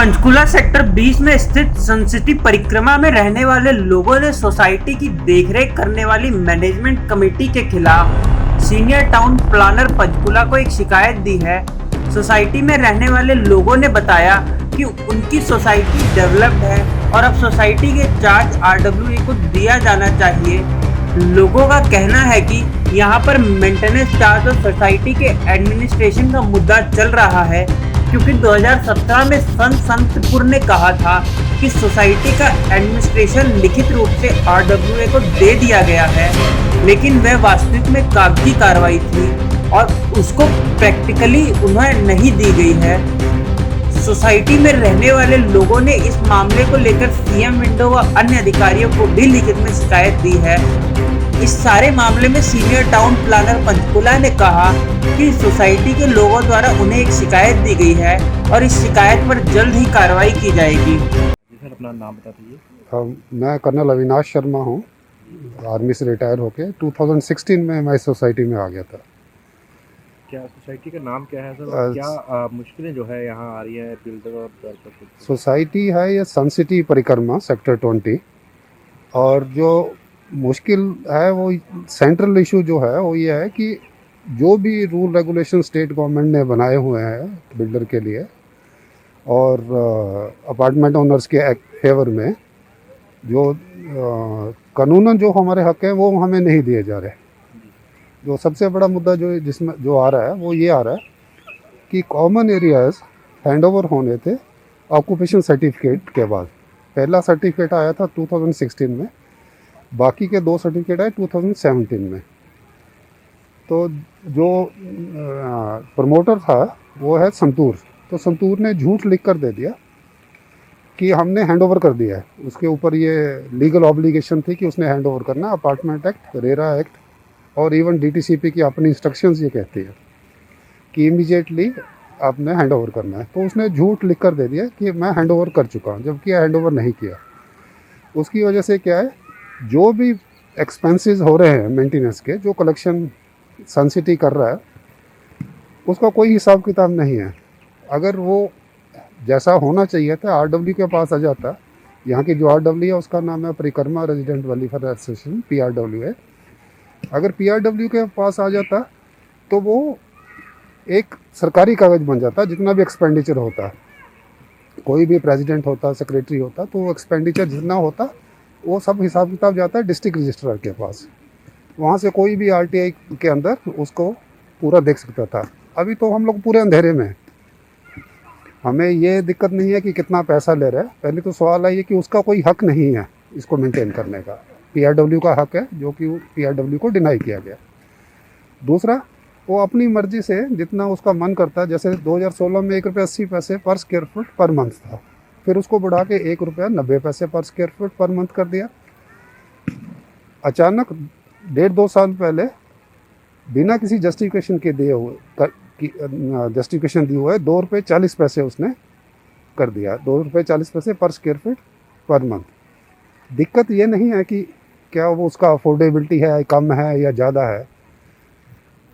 Panchkula sector 20 में स्थित सन city परिक्रमा में रहने वाले लोगों ने सोसाइटी की देखरेख करने वाली मैनेजमेंट कमेटी के खिलाफ सीनियर टाउन प्लानर पंचकुला को एक शिकायत दी है। सोसाइटी में रहने वाले लोगों ने बताया कि उनकी सोसाइटी डेवलप्ड है और अब सोसाइटी के चार्ज RWA को दिया जाना चाहिए। लोगों का कहना है कि यहाँ पर मेंटेनेंस चार्ज और सोसाइटी के एडमिनिस्ट्रेशन का मुद्दा चल रहा है, क्योंकि 2017 में संतपुर ने कहा था कि सोसाइटी का एडमिनिस्ट्रेशन लिखित रूप से RWA को दे दिया गया है, लेकिन वह वास्तविक में कागजी कार्रवाई थी और उसको प्रैक्टिकली उन्हें नहीं दी गई है। सोसाइटी में रहने वाले लोगों ने इस मामले को लेकर सीएम विंडो व अन्य अधिकारियों को भी लिखित में शिकायत दी है। इस सारे मामले में सीनियर टाउन प्लानर पंचकुला ने कहा कि सोसाइटी के लोगों द्वारा उन्हें एक शिकायत दी गई है और इस शिकायत पर जल्द ही कार्रवाई की जाएगी। सर अपना नाम बता दीजिए। मैं कर्नल अविनाश शर्मा हूँ। आर्मी से रिटायर होके 2016 में मैं सोसाइटी में आ गया था। क्या सोसाइटी का नाम क्या है सर, और क्या मुश्किलें जो है यहाँ आ रही है बिल्डर और डेवलपर? सोसाइटी है ये सन सिटी परिक्रमा सेक्टर 20, और जो मुश्किल है वो सेंट्रल इशू जो है वो ये है कि जो भी रूल रेगुलेशन स्टेट गवर्नमेंट ने बनाए हुए हैं बिल्डर के लिए और अपार्टमेंट ओनर्स के फेवर में, जो कानूनन जो हमारे हक है वो हमें नहीं दिए जा रहे। जो सबसे बड़ा मुद्दा जिसमें जो आ रहा है वो ये आ रहा है कि कॉमन एरियाज हैंडओवर होने थे ऑक्यूपेशन सर्टिफिकेट के बाद। पहला सर्टिफिकेट आया था 2016 में, बाकी के 2 सर्टिफिकेट आए 2017 में। तो जो प्रमोटर था वो है संतूर, तो संतूर ने झूठ लिख कर दे दिया कि हमने हैंडओवर कर दिया है। उसके ऊपर ये लीगल ऑब्लिगेशन थी कि उसने हैंडओवर करना। अपार्टमेंट एक्ट, रेरा एक्ट और इवन DTCP की अपनी इंस्ट्रक्शंस ये कहती है कि इमीडिएटली आपने हैंडओवर करना है। तो उसने झूठ लिख कर दे दिया कि मैं हैंडओवर कर चुका हूँ, जबकि हैंडओवर नहीं किया। उसकी वजह से क्या है, जो भी एक्सपेंसेस हो रहे हैं मेंटेनेंस के, जो कलेक्शन सन सिटी कर रहा है, उसका कोई हिसाब किताब नहीं है। अगर वो जैसा होना चाहिए था RW के पास आ जाता, यहाँ की जो RW है उसका नाम है परिक्रमा रेजिडेंट वेलफेयर एसोसिएशन, PRWA। अगर PRW के पास आ जाता तो वो एक सरकारी कागज़ बन जाता। जितना भी एक्सपेंडिचर होता, कोई भी प्रेसिडेंट होता, सेक्रेटरी होता, तो वो एक्सपेंडिचर जितना होता वो सब हिसाब किताब जाता है डिस्ट्रिक्ट रजिस्ट्रार के पास। वहाँ से कोई भी RTI के अंदर उसको पूरा देख सकता था। अभी तो हम लोग पूरे अंधेरे में हैं। हमें ये दिक्कत नहीं है कि कितना पैसा ले रहा है, पहले तो सवाल है ये कि उसका कोई हक नहीं है इसको मेंटेन करने का। PRW का हक है, जो कि PRW को डिनाई किया गया। दूसरा, वो अपनी मर्जी से जितना उसका मन करता है, जैसे 2016 में ₹1.80 पर स्क्वायर फुट पर मंथ था, फिर उसको बढ़ा के ₹1.90 पर स्क्वायर फुट पर मंथ कर दिया। अचानक 1.5-2 साल पहले बिना किसी जस्टिफिकेशन के दिए हुए जस्टिफिकेशन दिए हुए ₹2.40 उसने कर दिया। ₹2.40 पर स्क्वायर फुट पर मंथ। दिक्कत ये नहीं है कि क्या वो उसका अफोर्डेबिलिटी है, कम है या ज़्यादा है।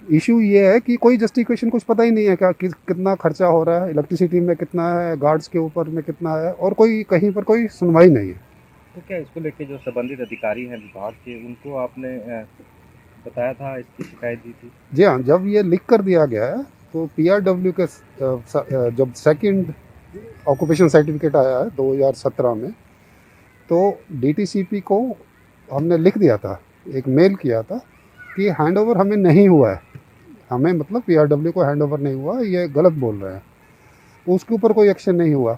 इशू ये है कि कोई जस्टिफिकेशन कुछ पता ही नहीं है क्या कितना खर्चा हो रहा है, इलेक्ट्रिसिटी में कितना है, गार्ड्स के ऊपर में कितना है, और कोई कहीं पर कोई सुनवाई नहीं है। तो क्या इसको लेके जो संबंधित अधिकारी हैं विभाग के, उनको आपने बताया था, इसकी शिकायत दी थी? जी हाँ, जब ये लिख कर दिया गया है तो PRW के जब सेकंड ऑक्यूपेशन सर्टिफिकेट आया है 2017 में, तो DTCP को हमने लिख दिया था, एक मेल किया था कि हैंडओवर हमें नहीं हुआ है, हमें मतलब PRW को हैंडओवर नहीं हुआ, ये गलत बोल रहे हैं। उसके ऊपर कोई एक्शन नहीं हुआ।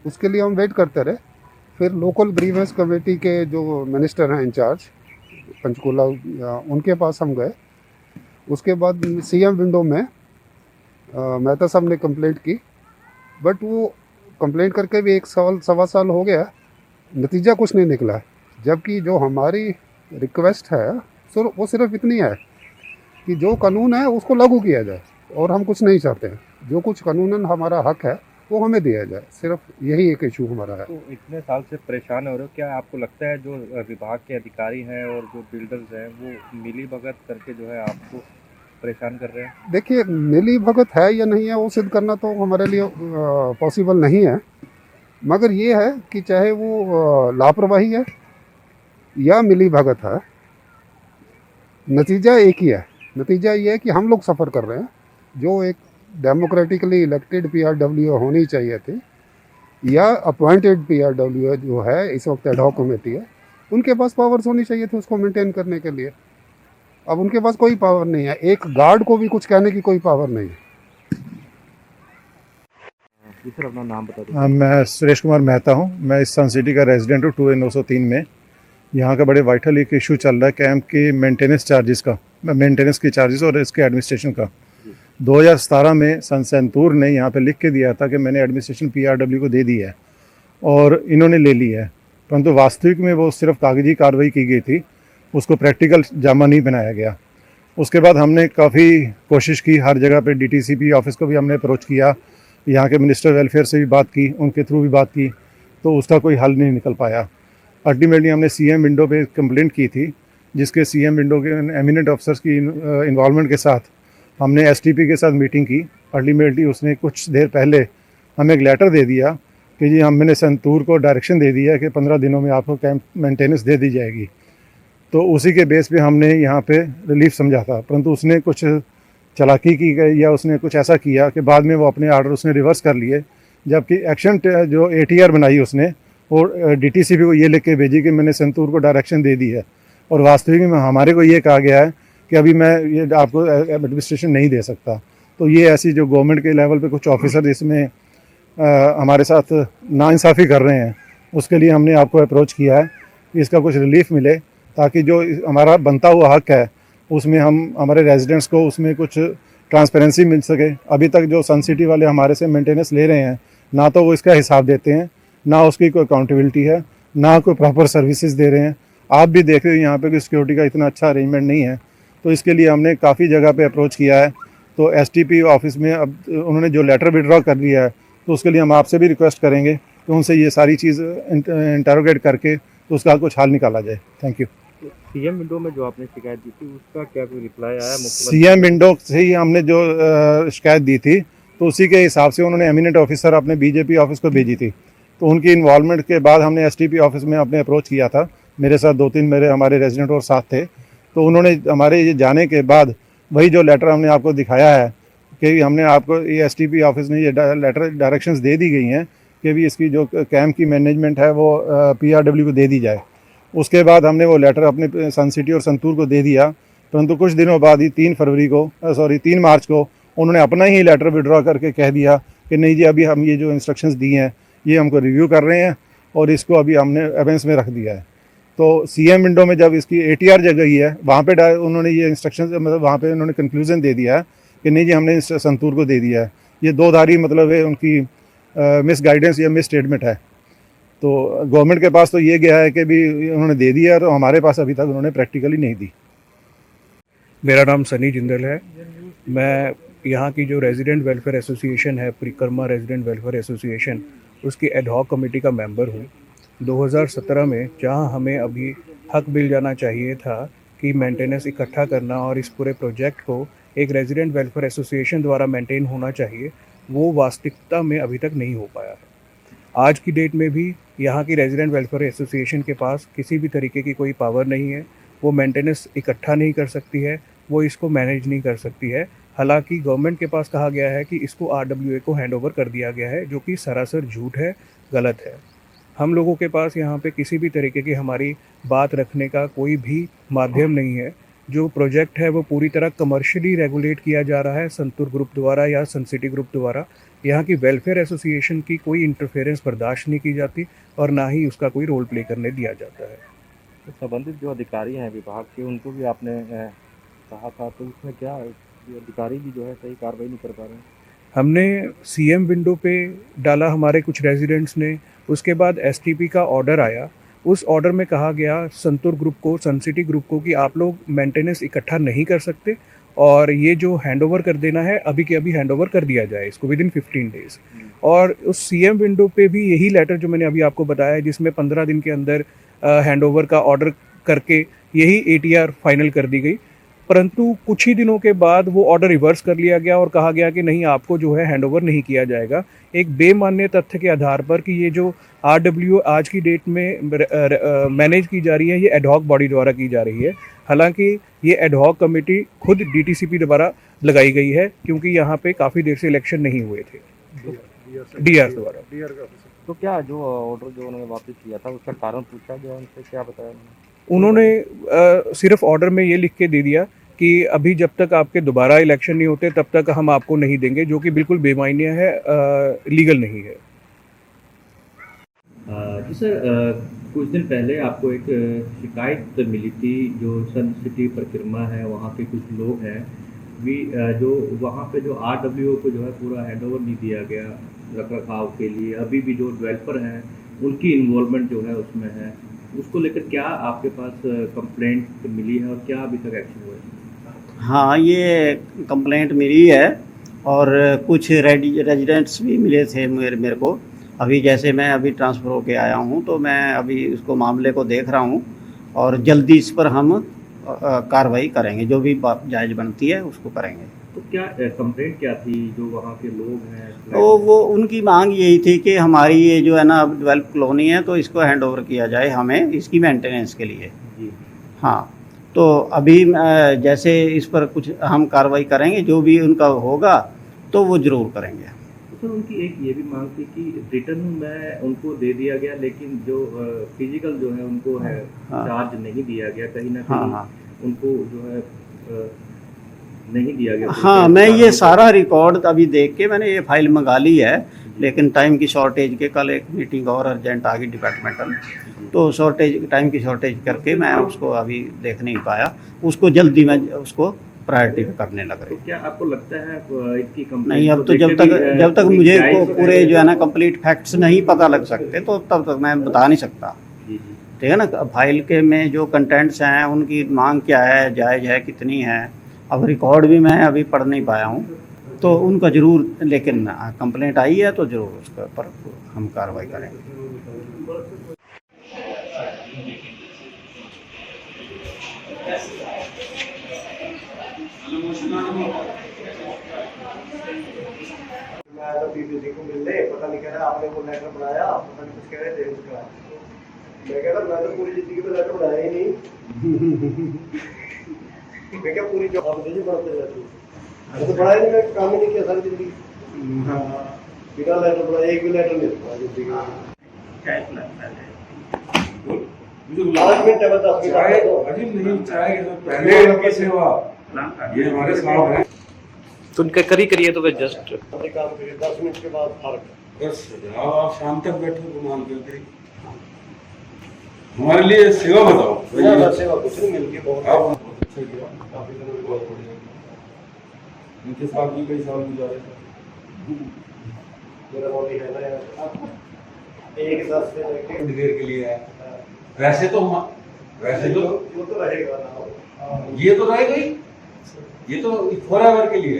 उसके लिए हम वेट करते रहे। फिर लोकल ग्रीवेंस कमेटी के जो मिनिस्टर हैं इंचार्ज पंचकुला, उनके पास हम गए। उसके बाद CM विंडो में मेहता साहब ने कंप्लेंट की, बट वो कंप्लेंट करके भी 1 साल 1.25 साल हो गया, नतीजा कुछ नहीं निकला। जबकि जो हमारी रिक्वेस्ट है वो सिर्फ इतनी है कि जो कानून है उसको लागू किया जाए, और हम कुछ नहीं चाहते हैं। जो कुछ कानूनन हमारा हक है वो हमें दिया जाए, सिर्फ यही एक इशू हमारा है। तो इतने साल से परेशान हो रहे हो, क्या आपको लगता है जो विभाग के अधिकारी हैं और जो बिल्डर्स हैं वो मिली भगत करके जो है आपको परेशान कर रहे हैं? देखिए, मिली भगत है या नहीं है वो सिद्ध करना तो हमारे लिए पॉसिबल नहीं है, मगर ये है कि चाहे वो लापरवाही है या मिली भगत है, नतीजा एक ही है। नतीजा ये है कि हम लोग सफ़र कर रहे हैं। जो एक डेमोक्रेटिकली इलेक्टेड पीआरडब्ल्यू होनी चाहिए थी या अपॉइंटेड पीआरडब्ल्यू जो है इस वक्त एडहॉक कमेटी है, उनके पास पावर्स होनी चाहिए थे उसको मेंटेन करने के लिए। अब उनके पास कोई पावर नहीं है, एक गार्ड को भी कुछ कहने की कोई पावर नहीं है। जी सर, अपना नाम बता दीजिए। मैं सुरेश कुमार मेहता हूँ। मैं इस सन सिटी का रेजिडेंट हूँ 2A903 में। यहाँ का बड़े वाइटल एक इशू चल रहा है कैंप की मेंटेनेंस चार्जेस का, मेंटेनेंस की चार्जेस और इसके एडमिनिस्ट्रेशन का। 2017 में संतूर ने यहाँ पे लिख के दिया था कि मैंने एडमिनिस्ट्रेशन पीआरडब्ल्यू को दे दी है और इन्होंने ले ली है, परंतु वास्तविक में वो सिर्फ कागजी कार्रवाई की गई थी, उसको प्रैक्टिकल जामा नहीं बनाया गया। उसके बाद हमने काफ़ी कोशिश की, हर जगह पे डीटीसीपी ऑफिस को भी हमने अप्रोच किया, यहाँ के मिनिस्टर वेलफेयर से भी बात की, उनके थ्रू भी बात की, तो उसका कोई हल नहीं निकल पाया। अल्टीमेटली हमने सीएम विंडो पे कंप्लेंट की थी, जिसके सीएम विंडो के एमिनेंट अफसर्स की इन्वॉल्वमेंट के साथ हमने एसटीपी के साथ मीटिंग की। अल्टीमेटली उसने कुछ देर पहले हमें एक लेटर दे दिया कि जी हमने संतूर को डायरेक्शन दे दिया कि 15 दिनों में आपको कैंप मेंटेनेंस दे दी जाएगी। तो उसी के बेस पे हमने यहाँ पे रिलीफ समझा था, परंतु उसने कुछ चालाकी की गई या उसने कुछ ऐसा किया कि बाद में वो अपने आर्डर उसने रिवर्स कर लिए, जबकि एक्शन जो एटीआर बनाई उसने वो डीटीसीपी को ये लिख के भेजी कि मैंने संतूर को डायरेक्शन दे दी है, और वास्तविक में हमारे को ये कहा गया है कि अभी मैं ये आपको एडमिनिस्ट्रेशन नहीं दे सकता। तो ये ऐसी जो गवर्नमेंट के लेवल पे कुछ ऑफिसर इसमें हमारे साथ नाइंसाफ़ी कर रहे हैं, उसके लिए हमने आपको अप्रोच किया है कि इसका कुछ रिलीफ मिले, ताकि जो हमारा बनता हुआ हक है उसमें हम हमारे रेजिडेंट्स को उसमें कुछ ट्रांसपेरेंसी मिल सके। अभी तक जो सन सिटी वाले हमारे से मेंटेनेंस ले रहे हैं, ना तो वो इसका हिसाब देते हैं, ना उसकी कोई अकाउंटेबिलिटी है, ना कोई प्रॉपर सर्विसेज दे रहे हैं। आप भी देख रहे हो यहाँ पे कि सिक्योरिटी का इतना अच्छा अरेंजमेंट नहीं है। तो इसके लिए हमने काफ़ी जगह पे अप्रोच किया है। तो एसटीपी ऑफिस में अब उन्होंने जो लेटर विड्रॉ कर लिया है, तो उसके लिए हम आपसे भी रिक्वेस्ट करेंगे कि उनसे ये सारी चीज़ इंटरोगेट करके तो उसका कुछ हल निकाला जाए। Thank you. सीएम विंडो में जो आपने शिकायत दी थी उसका क्या कोई रिप्लाई आया? सीएम विंडो से ही हमने जो शिकायत दी थी, तो उसी के हिसाब से उन्होंने एमिनेंट ऑफिसर अपने बीजेपी ऑफिस को भेजी थी। तो उनकी इन्वॉल्वमेंट के बाद हमने एसटीपी ऑफिस में अपने अप्रोच किया था। मेरे साथ 2-3 हमारे रेजिडेंट और साथ थे। तो उन्होंने हमारे ये जाने के बाद वही जो लेटर हमने आपको दिखाया है कि हमने आपको ये एसटीपी ऑफिस ने ये लेटर डायरेक्शंस दे दी गई हैं कि भी इसकी जो कैंप की मैनेजमेंट है वो पीआरडब्ल्यू को दे दी जाए। उसके बाद हमने वो लेटर अपने सन सिटी और संतूर को दे दिया, परंतु कुछ दिनों बाद ही 3 मार्च को उन्होंने अपना ही लेटर विड्रॉ करके कह दिया कि नहीं जी, अभी हम ये जो इंस्ट्रक्शंस दी हैं ये हमको रिव्यू कर रहे हैं और इसको अभी हमने एवेंस में रख दिया है। तो सीएम विंडो में जब इसकी एटीआर जग गई है, वहाँ पे उन्होंने ये इंस्ट्रक्शंस मतलब वहाँ पे उन्होंने कंक्लूजन दे दिया है कि नहीं जी हमने संतूर को दे दिया है। ये दो धारी मतलब है उनकी मिस गाइडेंस या मिस स्टेटमेंट है। तो गवर्नमेंट के पास तो ये गया है कि भी उन्होंने दे दिया है, तो हमारे पास अभी तक उन्होंने प्रैक्टिकली नहीं दी। मेरा नाम सनी जिंदल है। मैं यहाँ की जो रेजिडेंट वेलफेयर एसोसिएशन है, परिक्रमा रेजिडेंट वेलफेयर एसोसिएशन, उसकी एडहॉक कमेटी का मेंबर हूँ। 2017 में जहाँ हमें अभी हक मिल जाना चाहिए था कि मेंटेनेंस इकट्ठा करना और इस पूरे प्रोजेक्ट को एक रेजिडेंट वेलफेयर एसोसिएशन द्वारा मेंटेन होना चाहिए, वो वास्तविकता में अभी तक नहीं हो पाया है। आज की डेट में भी यहाँ की रेजिडेंट वेलफेयर एसोसिएशन के पास किसी भी तरीके की कोई पावर नहीं है। वो मेंटेनेंस इकट्ठा नहीं कर सकती है, वो इसको मैनेज नहीं कर सकती है। हालांकि गवर्नमेंट के पास कहा गया है कि इसको आरडब्ल्यूए को हैंडओवर कर दिया गया है, जो कि सरासर झूठ है, गलत है। हम लोगों के पास यहाँ पे किसी भी तरीके की हमारी बात रखने का कोई भी माध्यम नहीं है। जो प्रोजेक्ट है वो पूरी तरह कमर्शियली रेगुलेट किया जा रहा है संतूर ग्रुप द्वारा या सन सिटी ग्रुप द्वारा। यहाँ की वेलफेयर एसोसिएशन की कोई इंटरफेरेंस बर्दाश्त नहीं की जाती और ना ही उसका कोई रोल प्ले करने दिया जाता है। तो संबंधित जो अधिकारी हैं विभाग के, उनको भी आपने कहा था, तो उसमें क्या अधिकारी भी जो है सही कार्रवाई नहीं कर पा रहे हैं? हमने सीएम विंडो पे डाला हमारे कुछ रेजिडेंट्स ने, उसके बाद एसटीपी का ऑर्डर आया। उस ऑर्डर में कहा गया संतूर ग्रुप को, सन सिटी ग्रुप को, कि आप लोग मेंटेनेंस इकट्ठा नहीं कर सकते और ये जो हैंडओवर कर देना है अभी के अभी हैंडओवर कर दिया जाए इसको विदिन 15 डेज। और उस सीएम विंडो पे भी यही लेटर जो मैंने अभी आपको बताया है, जिसमें 15 दिन के अंदर हैंडओवर का ऑर्डर करके यही एटीआर फाइनल कर दी गई। परंतु कुछ ही दिनों के बाद वो ऑर्डर रिवर्स कर लिया गया और कहा गया कि नहीं, आपको जो है हैंडओवर नहीं किया जाएगा, एक बेमान्य तथ्य के आधार पर कि ये जो RWO आज की डेट में मैनेज की जा रही है, ये एडहॉक बॉडी द्वारा की जा रही है। हालांकि ये एडहॉक कमेटी खुद DTCP द्वारा लगाई गई है, क्योंकि यहाँ पे काफ़ी देर से इलेक्शन नहीं हुए थे DR द्वारा। तो क्या जो ऑर्डर जो उन्होंने वापस किया था उसका कारण पूछा गया उनसे, क्या बताया उन्होंने सिर्फ ऑर्डर में ये लिख के दे दिया कि अभी जब तक आपके दोबारा इलेक्शन नहीं होते तब तक हम आपको नहीं देंगे, जो कि बिल्कुल बेमायने है, लीगल नहीं है। जी सर, कुछ दिन पहले आपको एक शिकायत मिली थी, जो सन सिटी परिक्रमा है वहाँ पे कुछ लोग हैं भी जो वहाँ पे जो RWO को जो है पूरा हैंडओवर नहीं दिया गया रख रखाव के लिए, अभी भी जो डेवलपर हैं उनकी इन्वॉल्वमेंट जो है उसमें है, उसको लेकर क्या आपके पास कंप्लेंट मिली है और क्या अभी तक एक्शन हुआ है? हाँ, ये कंप्लेंट मिली है और कुछ रेजिडेंट्स भी मिले थे मेरे को। अभी जैसे मैं अभी ट्रांसफ़र होके आया हूँ तो मैं अभी उसको मामले को देख रहा हूँ और जल्दी इस पर हम कार्रवाई करेंगे, जो भी जायज़ बनती है उसको करेंगे। तो क्या कंप्लेंट क्या थी जो वहाँ के लोग हैं? तो वो उनकी मांग यही थी कि हमारी ये जो है ना डेवलप कॉलोनी है तो इसको हैंड ओवर किया जाए हमें, इसकी मेंटेनेंस के लिए। जी हाँ, तो अभी जैसे इस पर कुछ हम कार्रवाई करेंगे, जो भी उनका होगा तो वो ज़रूर करेंगे। तो सर, उनकी एक ये भी मांग थी कि रिटर्न में उनको दे दिया गया, लेकिन जो फिजिकल जो है उनको है चार्ज नहीं दिया गया, कहीं ना कहीं उनको जो है नहीं दिया गया। हाँ, मैं ये सारा रिकॉर्ड अभी देख के मैंने ये फाइल मंगा ली है, लेकिन टाइम की शॉर्टेज के कल एक मीटिंग और अर्जेंट आ गई डिपार्टमेंटल, तो टाइम की शॉर्टेज करके मैं उसको अभी देख नहीं पाया, उसको जल्दी मैं उसको प्रायोरिटी पे करने लग रही। तो क्या आपको लगता है इनकी कंप्लेंट नहीं, अब तो जब तक मुझे को पूरे जो है ना कंप्लीट फैक्ट्स नहीं पता लग सकते तो तब तक मैं बता नहीं सकता। ठीक है ना, फाइल के में जो कंटेंट्स हैं उनकी मांग क्या है, जायज़ है, कितनी है, अब रिकॉर्ड भी मैं अभी पढ़ नहीं पाया हूँ, तो उनका ज़रूर, लेकिन कंप्लेंट आई है तो ज़रूर उसके ऊपर हम कार्रवाई करेंगे। मैं तो BBC को मिलने पता नहीं कह रहा, आपने वो लेटर बनाया, पता नहीं कुछ कह रहे थे उसका। मैं कह रहा मैं तो पूरी जिंदगी में लेटर बनाया ही नहीं। मैं क्या पूरी जॉब मुझे पढ़ते रहती, मैं तो पढ़ा ही नहीं, मैं काम ही नहीं किया सारी जिंदगी। बिना लेटर बनाए एक भी लेटर नहीं पढ़ा जिंदगी में। 5 मिनट है, बस 10 मिनट अजीब नहीं चाहे पहले इनकी सेवा, ये हमारे साहब हैं तो उनका करिए तो वे जस्ट काम करिए, 10 मिनट के बाद फर्क। बस आप शाम तक बैठो गुमान करके, हमारे लिए सेवा बताओ। सेवा कुछ नहीं मिल गई, बहुत अच्छा किया, काफी बहुत बढ़िया। इनके साथ भी कई साल गुजारे, मेरा बॉडी है ना यार, एक 10 से लेके देर के लिए है। वैसे तो वो तो रहेगा ना, ये तो रहेगा ही, ये तो फॉरएवर के लिए।